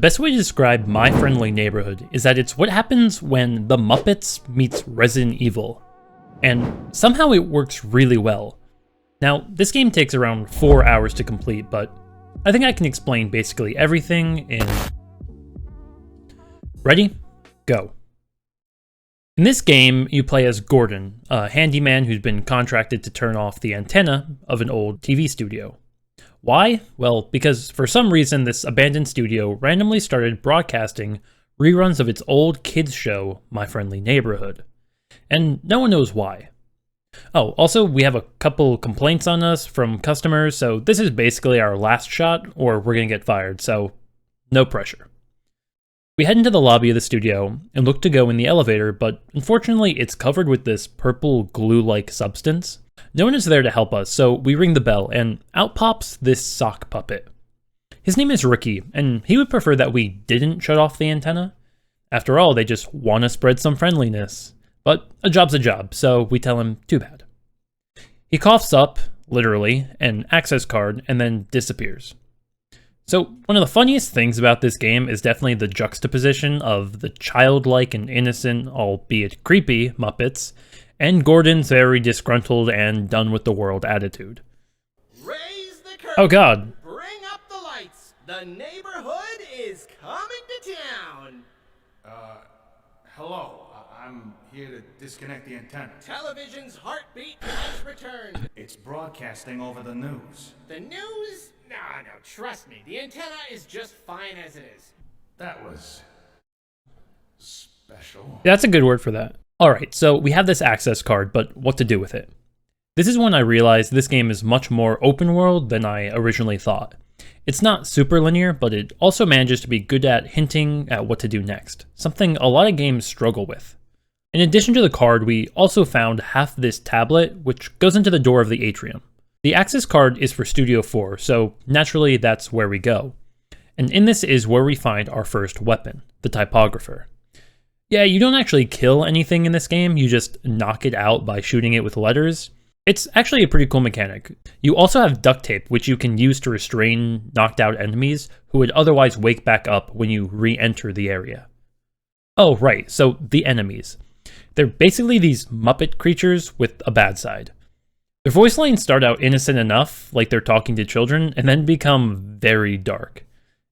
best way to describe My Friendly Neighborhood is that it's what happens when the Muppets meets Resident Evil. And somehow it works really well. Now, this game takes around 4 hours to complete, but I think I can explain basically everything in... Ready? Go. In this game, you play as Gordon, a handyman who's been contracted to turn off the antenna of an old TV studio. Why? Well, because for some reason this abandoned studio randomly started broadcasting reruns of its old kids show, My Friendly Neighborhood. And no one knows why. Oh, also we have a couple complaints on us from customers, so this is basically our last shot or we're gonna get fired, so no pressure. We head into the lobby of the studio and look to go in the elevator, but unfortunately it's covered with this purple glue-like substance. No one is there to help us, so we ring the bell and out pops this sock puppet. His name is Ricky, and he would prefer that we didn't shut off the antenna. After all, they just want to spread some friendliness. But a job's a job, so we tell him too bad. He coughs up, literally, an access card and then disappears. So, one of the funniest things about this game is definitely the juxtaposition of the childlike and innocent, albeit creepy, Muppets, and Gordon's very disgruntled and done with the world attitude. Raise the curtain. Oh god. Bring up the lights. The neighborhood is coming to town. Hello. I'm here to disconnect the antenna. Television's heartbeat has returned. It's broadcasting over the news. The news? No, trust me. The antenna is just fine as it is. That was... special. That's a good word for that. Alright, so we have this access card, but what to do with it? This is when I realized this game is much more open world than I originally thought. It's not super linear, but it also manages to be good at hinting at what to do next, something a lot of games struggle with. In addition to the card, we also found half this tablet, which goes into the door of the atrium. The access card is for Studio 4, so naturally that's where we go. And in this is where we find our first weapon, the typographer. Yeah, you don't actually kill anything in this game, you just knock it out by shooting it with letters. It's actually a pretty cool mechanic. You also have duct tape, which you can use to restrain knocked out enemies who would otherwise wake back up when you re-enter the area. Oh, right, so the enemies. They're basically these Muppet creatures with a bad side. Their voice lines start out innocent enough, like they're talking to children, and then become very dark.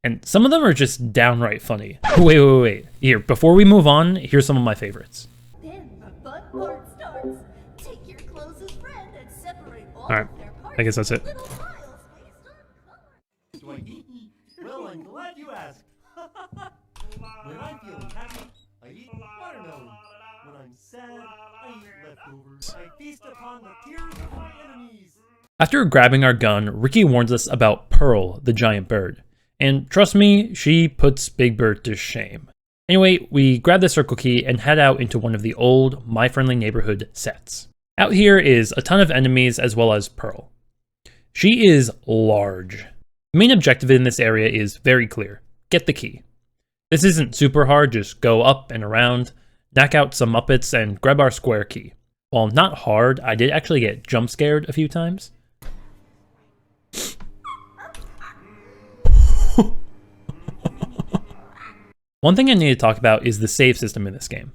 And some of them are just downright funny. Wait. Here, before we move on, here's some of my favorites. Then the fun part starts. Take your closest friend and separate all Alright, of their parts I guess that's it. into little piles based on color. Do I eat? Well, I'm glad you asked. When I'm feeling happy, I eat watermelon. When I'm sad, I eat leftovers. I feast upon the tears of my enemies. After grabbing our gun, Ricky warns us about Pearl, the giant bird. And trust me, she puts Big Bird to shame. Anyway, we grab the circle key and head out into one of the old My Friendly Neighborhood sets. Out here is a ton of enemies as well as Pearl. She is large. The main objective in this area is very clear. Get the key. This isn't super hard, just go up and around, knock out some Muppets, and grab our square key. While not hard, I did actually get jump scared a few times. One thing I need to talk about is the save system in this game.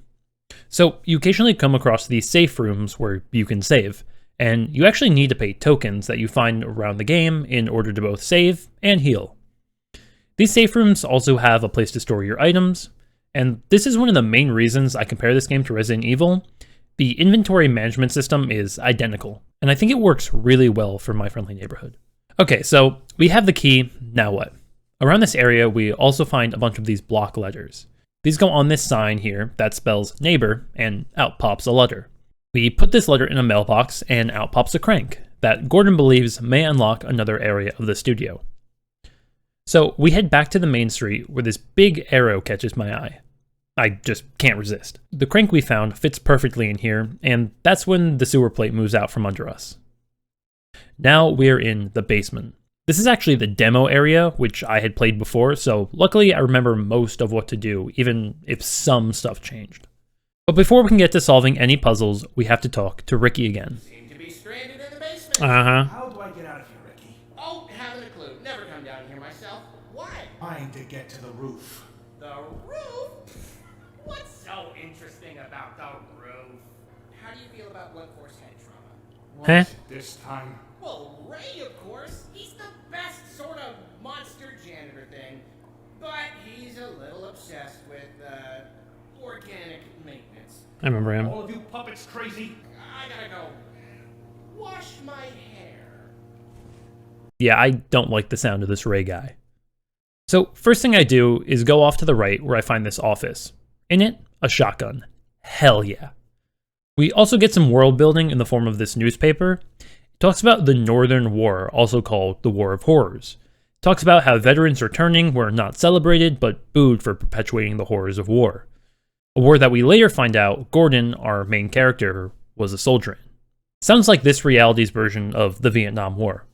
So you occasionally come across these safe rooms where you can save, and you actually need to pay tokens that you find around the game in order to both save and heal. These safe rooms also have a place to store your items, and this is one of the main reasons I compare this game to Resident Evil. The inventory management system is identical, and I think it works really well for My Friendly Neighborhood. Okay, so we have the key, now what? Around this area, we also find a bunch of these block letters. These go on this sign here that spells neighbor, and out pops a letter. We put this letter in a mailbox, and out pops a crank that Gordon believes may unlock another area of the studio. So we head back to the main street where this big arrow catches my eye. I just can't resist. The crank we found fits perfectly in here, and that's when the sewer plate moves out from under us. Now we're in the basement. This is actually the demo area, which I had played before, so luckily I remember most of what to do, even if some stuff changed. But before we can get to solving any puzzles, we have to talk to Ricky again. Seem to be stranded in the basement. How do I get out of here, Ricky? Oh, haven't a clue. Never come down here myself. Why? Trying to get to the roof. The roof? What's so interesting about the roof? How do you feel about workforce head trauma? Huh? This time? Well, Ray, of course. He's the best sort of monster janitor thing. But he's a little obsessed with, organic maintenance. I remember him. All of you puppets crazy? I gotta go wash my hair. Yeah, I don't like the sound of this Ray guy. So first thing I do is go off to the right where I find this office. In it, a shotgun. Hell yeah. We also get some world building in the form of this newspaper. It talks about the Northern War, also called the War of Horrors. It talks about how veterans returning were not celebrated, but booed for perpetuating the horrors of war. A war that we later find out Gordon, our main character, was a soldier in. Sounds like this reality's version of the Vietnam War.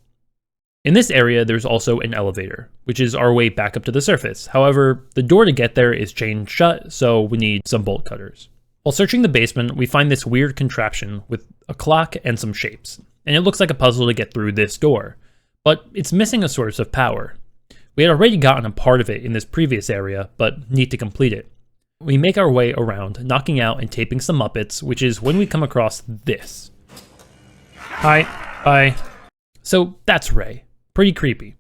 In this area, there's also an elevator, which is our way back up to the surface. However, the door to get there is chained shut, so we need some bolt cutters. While searching the basement, we find this weird contraption with a clock and some shapes, and it looks like a puzzle to get through this door, but it's missing a source of power. We had already gotten a part of it in this previous area, but need to complete it. We make our way around, knocking out and taping some Muppets, which is when we come across this. Hi. Bye. So that's Ray. Pretty creepy.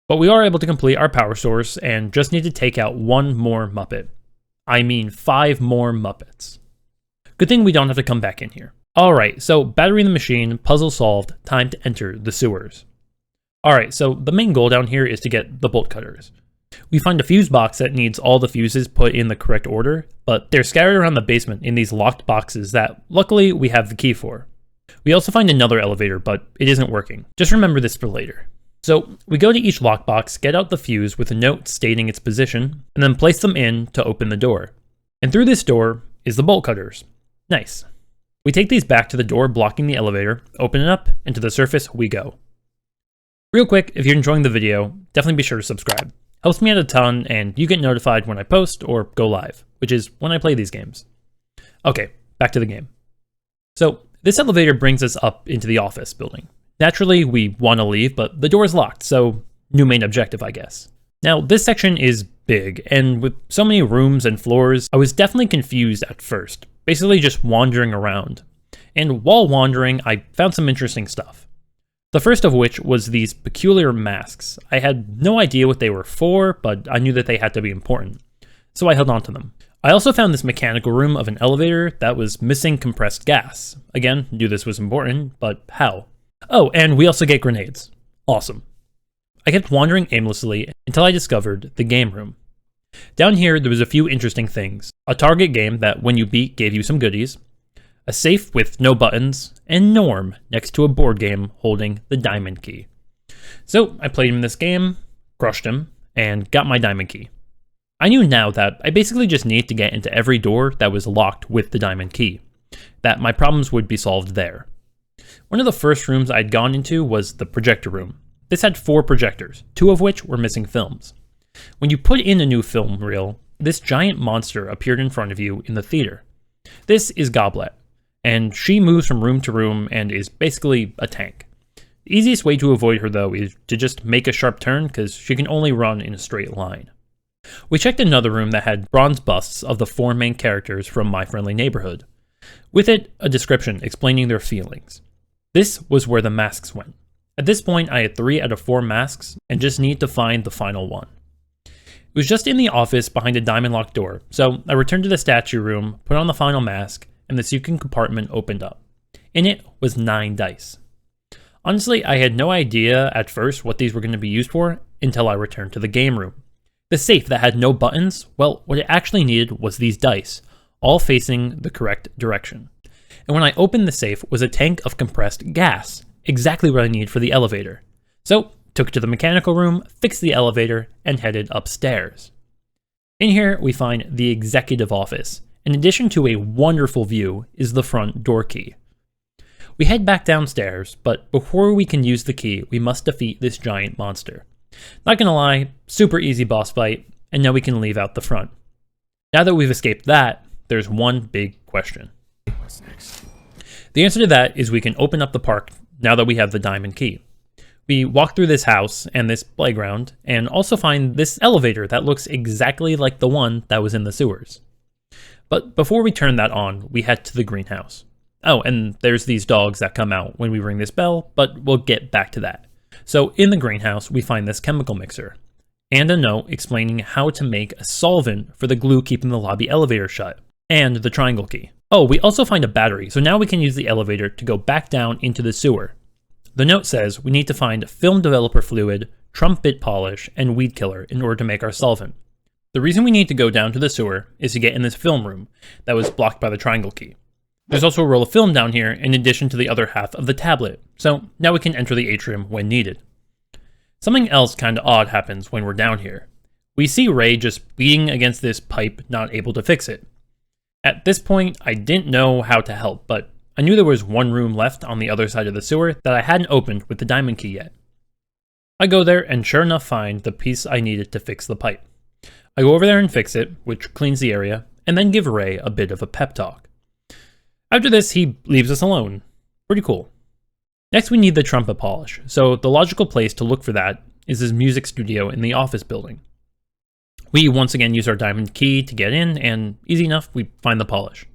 But we are able to complete our power source and just need to take out one more Muppet. I mean 5 more Muppets. Good thing we don't have to come back in here. Alright, so battery in the machine, puzzle solved, time to enter the sewers. Alright, so the main goal down here is to get the bolt cutters. We find a fuse box that needs all the fuses put in the correct order, but they're scattered around the basement in these locked boxes that, luckily, we have the key for. We also find another elevator, but it isn't working. Just remember this for later. So, we go to each lockbox, get out the fuse with a note stating its position, and then place them in to open the door. And through this door is the bolt cutters. Nice. We take these back to the door blocking the elevator, open it up, and to the surface we go. Real quick, if you're enjoying the video, definitely be sure to subscribe. Helps me out a ton, and you get notified when I post or go live, which is when I play these games. Okay, back to the game. So, this elevator brings us up into the office building. Naturally, we want to leave, but the door is locked, so new main objective, I guess. Now, this section is big, and with so many rooms and floors, I was definitely confused at first, basically just wandering around. And while wandering, I found some interesting stuff. The first of which was these peculiar masks. I had no idea what they were for, but I knew that they had to be important, so I held on to them. I also found this mechanical room of an elevator that was missing compressed gas. Again, knew this was important, but how? Oh, and we also get grenades. Awesome. I kept wandering aimlessly until I discovered the game room. Down here, there was a few interesting things. A target game that, when you beat, gave you some goodies. A safe with no buttons, and Norm next to a board game holding the diamond key. So I played him this game, crushed him, and got my diamond key. I knew now that I basically just needed to get into every door that was locked with the diamond key, that my problems would be solved there. One of the first rooms I'd gone into was the projector room. This had 4 projectors, 2 of which were missing films. When you put in a new film reel, this giant monster appeared in front of you in the theater. This is Goblet, and she moves from room to room and is basically a tank. The easiest way to avoid her though is to just make a sharp turn because she can only run in a straight line. We checked another room that had bronze busts of the 4 main characters from My Friendly Neighborhood. With it, a description explaining their feelings. This was where the masks went. At this point, I had 3 out of 4 masks and just need to find the final one. It was just in the office behind a diamond locked door, so I returned to the statue room, put on the final mask, and the secret compartment opened up. In it was 9 dice. Honestly, I had no idea at first what these were going to be used for until I returned to the game room. The safe that had no buttons, well, what it actually needed was these dice, all facing the correct direction. And when I opened the safe was a tank of compressed gas, exactly what I needed for the elevator. So, took it to the mechanical room, fixed the elevator, and headed upstairs. In here, we find the executive office. In addition to a wonderful view is the front door key. We head back downstairs, but before we can use the key, we must defeat this giant monster. Not gonna lie, super easy boss fight, and now we can leave out the front. Now that we've escaped that, there's one big question. What's next? The answer to that is we can open up the park now that we have the diamond key. We walk through this house and this playground, and also find this elevator that looks exactly like the one that was in the sewers. But before we turn that on, we head to the greenhouse. Oh, and there's these dogs that come out when we ring this bell, but we'll get back to that. So in the greenhouse, we find this chemical mixer, and a note explaining how to make a solvent for the glue keeping the lobby elevator shut, and the triangle key. Oh, we also find a battery, so now we can use the elevator to go back down into the sewer. The note says we need to find film developer fluid, trumpet polish, and weed killer in order to make our solvent. The reason we need to go down to the sewer is to get in this film room that was blocked by the triangle key. There's also a roll of film down here in addition to the other half of the tablet, so now we can enter the atrium when needed. Something else kinda odd happens when we're down here. We see Ray just beating against this pipe, not able to fix it. At this point, I didn't know how to help, but I knew there was one room left on the other side of the sewer that I hadn't opened with the diamond key yet. I go there and sure enough find the piece I needed to fix the pipe. I go over there and fix it, which cleans the area, and then give Ray a bit of a pep talk. After this, he leaves us alone. Pretty cool. Next, we need the trumpet polish, so the logical place to look for that is his music studio in the office building. We once again use our diamond key to get in, and easy enough, we find the polish.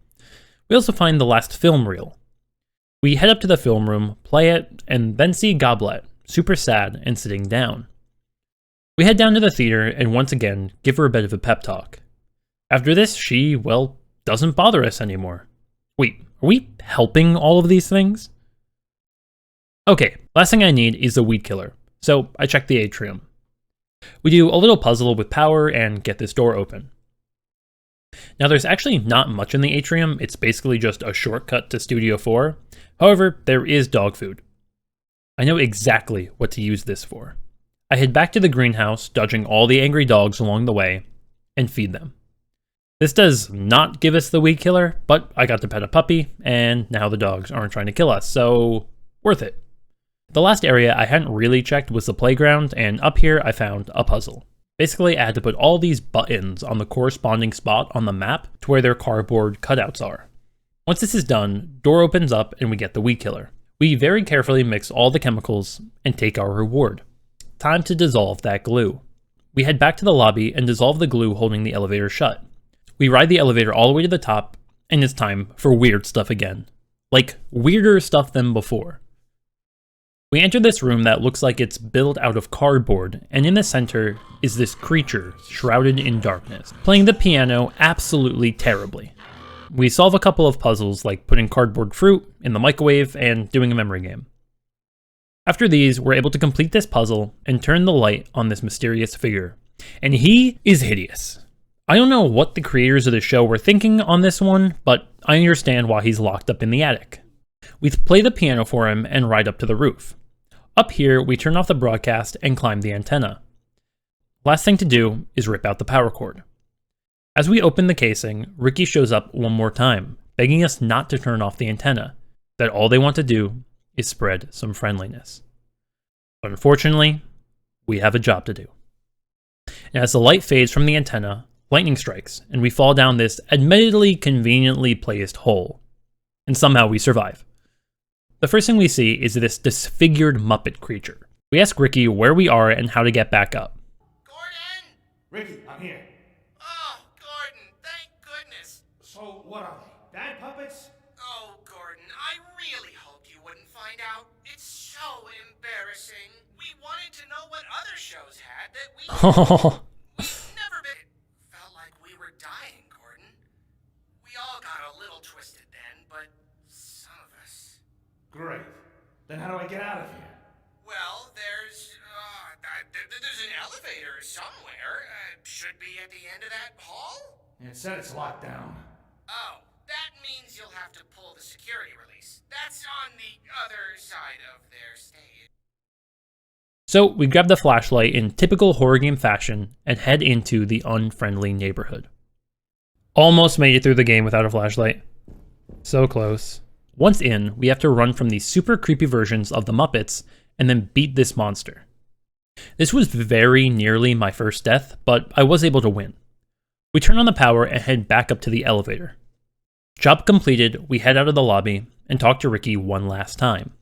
We also find the last film reel. We head up to the film room, play it, and then see Goblet, super sad and sitting down. We head down to the theater and once again give her a bit of a pep talk. After this, she, well, doesn't bother us anymore. Wait, are we helping all of these things? Okay, last thing I need is the weed killer, so I check the atrium. We do a little puzzle with power and get this door open. Now there's actually not much in the atrium, it's basically just a shortcut to Studio 4. However, there is dog food. I know exactly what to use this for. I head back to the greenhouse, dodging all the angry dogs along the way, and feed them. This does not give us the weed killer, but I got to pet a puppy, and now the dogs aren't trying to kill us, so worth it. The last area I hadn't really checked was the playground, and up here I found a puzzle. Basically, I had to put all these buttons on the corresponding spot on the map to where their cardboard cutouts are. Once this is done, door opens up and we get the weed killer. We very carefully mix all the chemicals and take our reward. Time to dissolve that glue. We head back to the lobby and dissolve the glue holding the elevator shut. We ride the elevator all the way to the top, and it's time for weird stuff again. Like, weirder stuff than before. We enter this room that looks like it's built out of cardboard, and in the center is this creature shrouded in darkness, playing the piano absolutely terribly. We solve a couple of puzzles like putting cardboard fruit in the microwave and doing a memory game. After these, we're able to complete this puzzle and turn the light on this mysterious figure. And he is hideous. I don't know what the creators of the show were thinking on this one, but I understand why he's locked up in the attic. We play the piano for him and ride up to the roof. Up here, we turn off the broadcast and climb the antenna. Last thing to do is rip out the power cord. As we open the casing, Ricky shows up one more time, begging us not to turn off the antenna, that all they want to do is spread some friendliness. But unfortunately, we have a job to do. And as the light fades from the antenna, lightning strikes, and we fall down this admittedly conveniently placed hole. And somehow we survive. The first thing we see is this disfigured Muppet creature. We ask Ricky where we are and how to get back up. Gordon! Ricky, I'm here. Oh, Gordon, thank goodness. So, what are they? Bad puppets? Oh, Gordon, I really hoped you wouldn't find out. It's so embarrassing. We wanted to know what other shows had that we we've never been. It felt like we were dying, Gordon. We all got a little twisted then, but some of us. Great. Then how do I get out of here? Well, there's an elevator somewhere. Should be at the end of that hall? It said it's locked down. Oh, that means you'll have to pull the security release. That's on the other side of their stage. So we grab the flashlight in typical horror game fashion and head into the unfriendly neighborhood. Almost made it through the game without a flashlight. So close. Once in, we have to run from these super creepy versions of the Muppets and then beat this monster. This was very nearly my first death, but I was able to win. We turn on the power and head back up to the elevator. Job completed, we head out of the lobby and talk to Ricky one last time.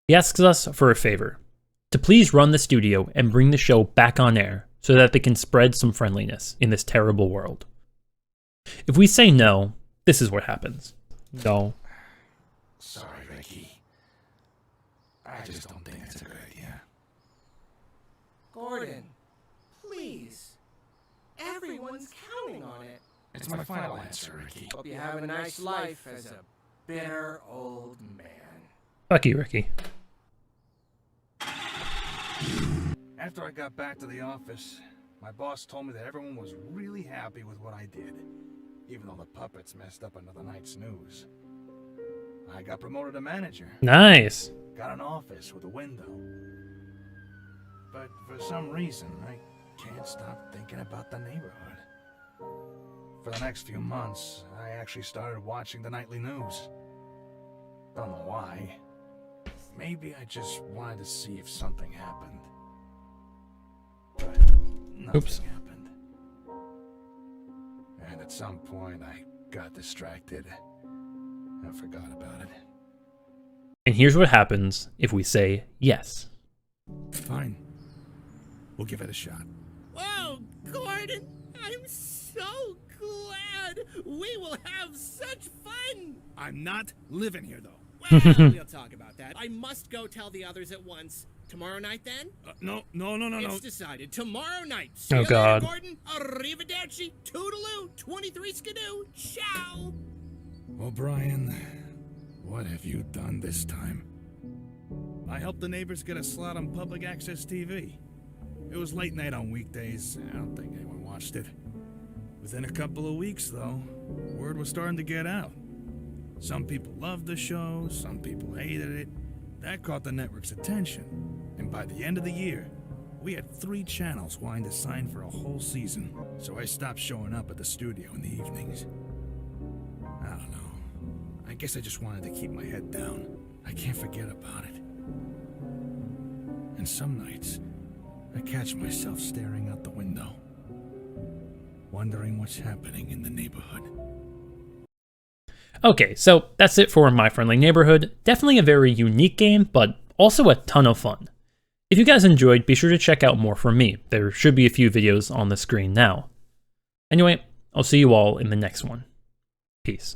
He asks us for a favor, to please run the studio and bring the show back on air so that they can spread some friendliness in this terrible world. If we say no, this is what happens. No. Sorry, Ricky. I just don't think it's a good idea. Gordon, please. Everyone's counting on it. It's my final answer, Ricky. Hope you have a nice life as a bitter old man. Fuck you, Ricky. After I got back to the office, my boss told me that everyone was really happy with what I did, even though the puppets messed up another night's news. I got promoted to manager. Nice. Got an office with a window. But for some reason, I can't stop thinking about the neighborhood. For the next few months, I actually started watching the nightly news. Don't know why. Maybe I just wanted to see if something happened. But nothing happened. And at some point, I got distracted. I forgot about it. And here's what happens if we say yes. Fine. We'll give it a shot. Whoa, Gordon! I'm so glad! We will have such fun! I'm not living here, though. Well, we'll talk about that. I must go tell the others at once. Tomorrow night, then? No. It's decided. Tomorrow night. Oh, See you God. later, Gordon. Arrivederci. Toodaloo. 23 skidoo. Ciao. Well, Brian, what have you done this time? I helped the neighbors get a slot on public access TV. It was late night on weekdays. I don't think anyone watched it. Within a couple of weeks, though, word was starting to get out. Some people loved the show, some people hated it. That caught the network's attention. And by the end of the year, we had 3 channels wanting to sign for a whole season. So I stopped showing up at the studio in the evenings. I don't know. I guess I just wanted to keep my head down. I can't forget about it. And some nights, I catch myself staring out the window, wondering what's happening in the neighborhood. Okay, so that's it for My Friendly Neighborhood. Definitely a very unique game, but also a ton of fun. If you guys enjoyed, be sure to check out more from me. There should be a few videos on the screen now. Anyway, I'll see you all in the next one. Peace.